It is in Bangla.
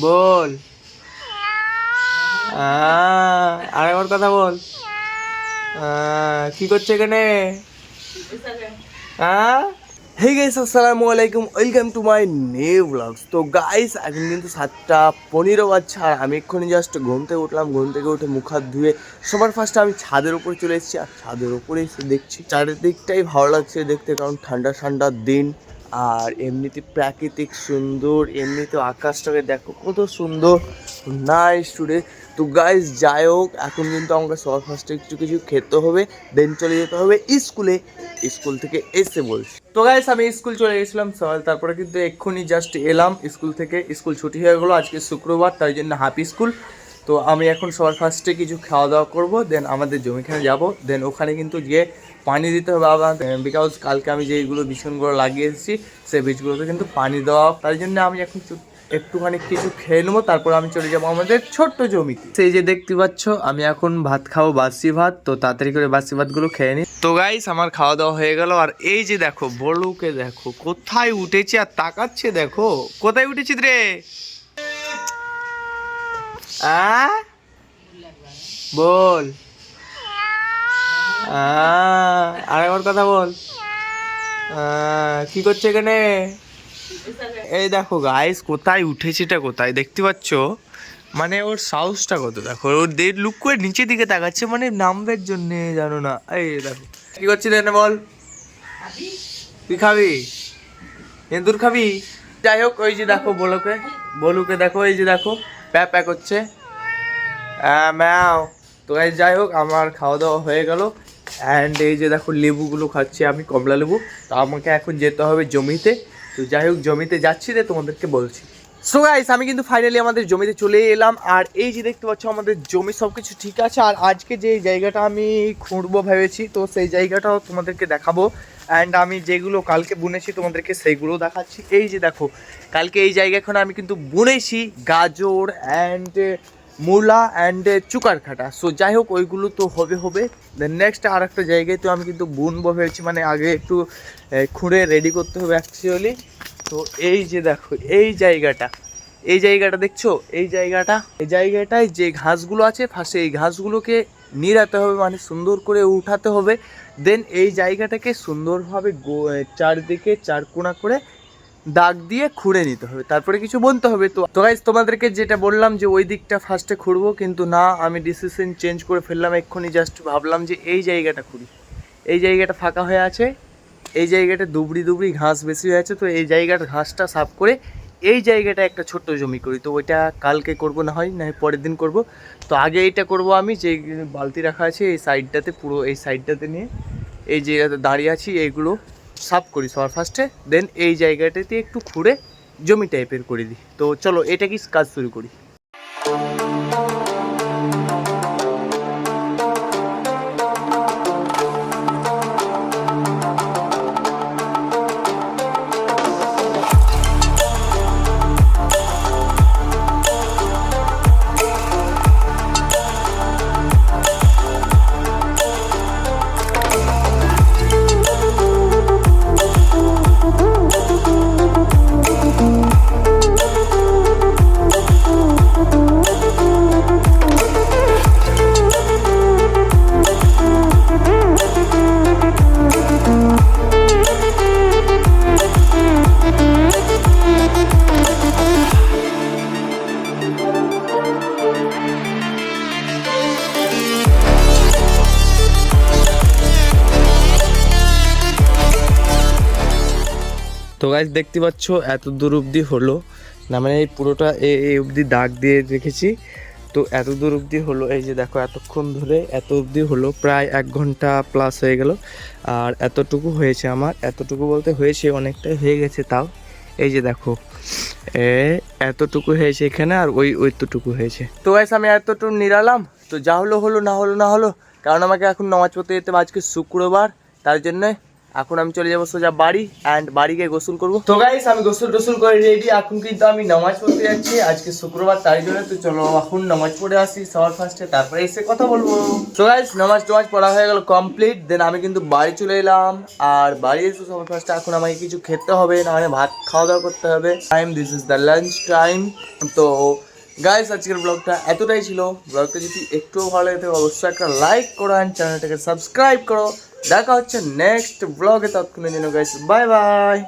বল। আরেকবার কথা বল। কি করছে এখানে? হে গাইস, আসসালামু আলাইকুম, welcome to my new blogs. তো গাইস, এখন কিন্তু 7:15 বাজছে আর আমি এক্ষুনি জাস্ট ঘুম থেকে উঠলাম। ঘুম থেকে উঠে মুখ হাত ধুয়ে সবার ফার্স্টে আমি ছাদের উপরে চলে এসেছি। আর ছাদের উপরে এসে দেখছি চারিদিকটাই ভালো লাগছে দেখতে, কারণ ঠান্ডা ঠান্ডা দিন আর এমনিতে প্রাকৃতিক সুন্দর, এমনিতে আকাশটাকে দেখো কত সুন্দর, নাইস টুডে। তো গাইস যাই হোক, এখন কিন্তু আমাকে সবার ফার্স্টে একটু কিছু খেতে হবে, দেন চলে যেতে হবে স্কুলে। স্কুল থেকে এসে বলছি। তো গাইস আমি স্কুল চলে গেছিলাম সকাল, তারপরে কিন্তু এক্ষুনি জাস্ট এলাম স্কুল থেকে। স্কুল ছুটি হয়ে গেলো, আজকে শুক্রবার, তাই জন্য হাফ স্কুল। তো আমি এখন সবার ফার্স্টে কিছু খাওয়া দাওয়া করবো, দেন আমাদের জমিখানে যাব, দেন ওখানে কিন্তু গিয়ে পানি দিতে হবে আবার, বিকজ কালকে আমি যেইগুলো বিছনগুলো লাগিয়ে এসেছি সেই বীজগুলোতে কিন্তু পানি দেওয়া, তাই জন্য আমি এখন একটুখানি কিছু খেয়ে নেবো, তারপর আমি চলে যাবো আমাদের ছোট্ট জমিতে। সেই যে দেখতে পাচ্ছ আমি এখন ভাত খাবো, বাসি ভাত। তো তাড়াতাড়ি করে বাসি ভাতগুলো খেয়ে নিই। তো গাইস আমার খাওয়া দাওয়া হয়ে গেল, আর এই যে দেখো বলুকে দেখো কোথায় উঠেছে আর তাকাচ্ছে, দেখো কোথায় উঠেছিস রে? বল। আরেকবার কথা বল। কি করছে এখানে? এই দেখো গাইস কোথায় উঠেছেটা, কোথায় দেখতে পাচ্ছ? মানে ওর সাহসটা কত দেখো, ওর লুক করে নিচের দিকে তাকাচ্ছে, মানে নামবের জন্য, জানো না? এই দেখো কি করছিস এনে বল। তুই খাবি? এন্দুর খাবি? যাই হোক, ওই যে দেখো বলুকে দেখো, এই যে দেখো প্যা প্যা করছে, ম্যাও। তো গাইস যাই হোক, আমার খাওয়া দাওয়া হয়ে গেল, অ্যান্ড এই যে দেখো লেবুগুলো খাচ্ছি আমি, কমলা লেবু। তো আমাকে এখন যেতে হবে জমিতে। তো যাই হোক জমিতে যাচ্ছি রে, তোমাদেরকে বলছি। সো গাইস আমি কিন্তু ফাইনালি আমাদের জমিতে চলে এলাম, আর এই যে দেখতে পাচ্ছ আমাদের জমি সব কিছু ঠিক আছে। আর আজকে যে জায়গাটা আমি খুঁড়বো ভেবেছি, তো সেই জায়গাটাও তোমাদেরকে দেখাবো, অ্যান্ড আমি যেগুলো কালকে বুনেছি তোমাদেরকে সেইগুলোও দেখাচ্ছি। এই যে দেখো কালকে এই জায়গাখানে আমি কিন্তু বুনেছি গাজর অ্যান্ড মূলা অ্যান্ড চুকারখাটা। সো যাই হোক ওইগুলো তো হবে দেন নেক্সট আর একটা জায়গায় তো আমি কিন্তু বুনবো ভেবেছি, মানে আগে একটু খুঁড়ে রেডি করতে হবে অ্যাকচুয়ালি। তো এই যে দেখো এই জায়গাটা দেখছো, এই জায়গাটায় যে ঘাসগুলো আছে ফার্স্টে এই ঘাসগুলোকে নিড়াতে হবে, মানে সুন্দর করে উঠাতে হবে। দেন এই জায়গাটাকে সুন্দরভাবে চারদিকে চারকোনা করে দাগ দিয়ে খুঁড়ে নিতে হবে, তারপরে কিছু বলতে হবে। তো গাইস তোমাদেরকে যেটা বললাম যে ওই দিকটা ফার্স্টে খুঁড়বো, কিন্তু না, আমি ডিসিশন চেঞ্জ করে ফেললাম এক্ষুনি। জাস্ট ভাবলাম যে এই জায়গাটা খুঁড়ি, এই জায়গাটা ফাঁকা হয়ে আছে, এই জায়গাটা দুবড়ি ঘাস বেশি হয়ে আছে। তো এই জায়গার ঘাসটা সাফ করে এই জায়গাটা একটা ছোট্ট জমি করি। তো ওইটা কালকে করবো, না হয় পরের দিন করব। তো আগে এইটা করব আমি, যে বালতি রাখা আছে এই সাইডটাতে, পুরো এই সাইডটাতে নিয়ে এই জায়গাতে দাঁড়িয়ে আছি, এইগুলো সাফ করি সবার ফার্স্টে। দেন এই জায়গাটাতে একটু খুঁড়ে জমি টাইপের করে দিই। তো চলো এটা কি কাজ শুরু করি। তো গাইস দেখতে পাচ্ছ এত দূর অবধি হলো না, মানে এই পুরোটা এই অবধি দাগ দিয়ে রেখেছি। তো এত দূর অবধি হলো, এই যে দেখো এতক্ষণ ধরে এত অবধি হলো, প্রায় 1 ঘন্টা প্লাস হয়ে গেল। আর এতটুকু হয়েছে আমার, এতটুকু বলতে হয়েছে অনেকটাই হয়ে গেছে তাও। এই যে দেখো এতটুকু হয়েছে এখানে, আর ওইটুকু হয়েছে। তো গাইস আমি এতটুকু নিরালাম। তো যা হলো হলো, না হলো না হলো, কারণ আমাকে এখন নামাজ পড়তে যেতে হবে, আজকে শুক্রবার, তার জন্যে এখন আমি চলে যাবো সোজা বাড়ি অ্যান্ড বাড়ি গিয়ে গোসল করবো। তো গাইস আমি গোসল টোসল করে রেডি, এখন কিন্তু আমি নামাজ পড়তে যাচ্ছি। আজকে শুক্রবার তাই জন্য, তো চলো এখন নামাজ পড়ে আসি সবার ফার্স্টে, তারপরে এসে কথা বলবো। তো গাইস নামাজ টামাজ পড়া হয়ে গেল কমপ্লিট, দেন আমি কিন্তু বাড়ি চলে এলাম। আর বাড়ি এসে সবার ফার্স্টে এখন আমাকে কিছু খেতে হবে, না মানে ভাত খাওয়া দাওয়া করতে হবে। This is the lunch time. তো গাইস আজকের ব্লগটা এতটাই ছিল। ব্লগটা যদি একটুও ভালো লাগে থাকে অবশ্যই একটা লাইক করো অ্যান্ড চ্যানেলটাকে সাবস্ক্রাইব করো। দেখা হচ্ছে নেক্সট ব্লগে, ততক্ষণের জন্য গাইস বাই বাই।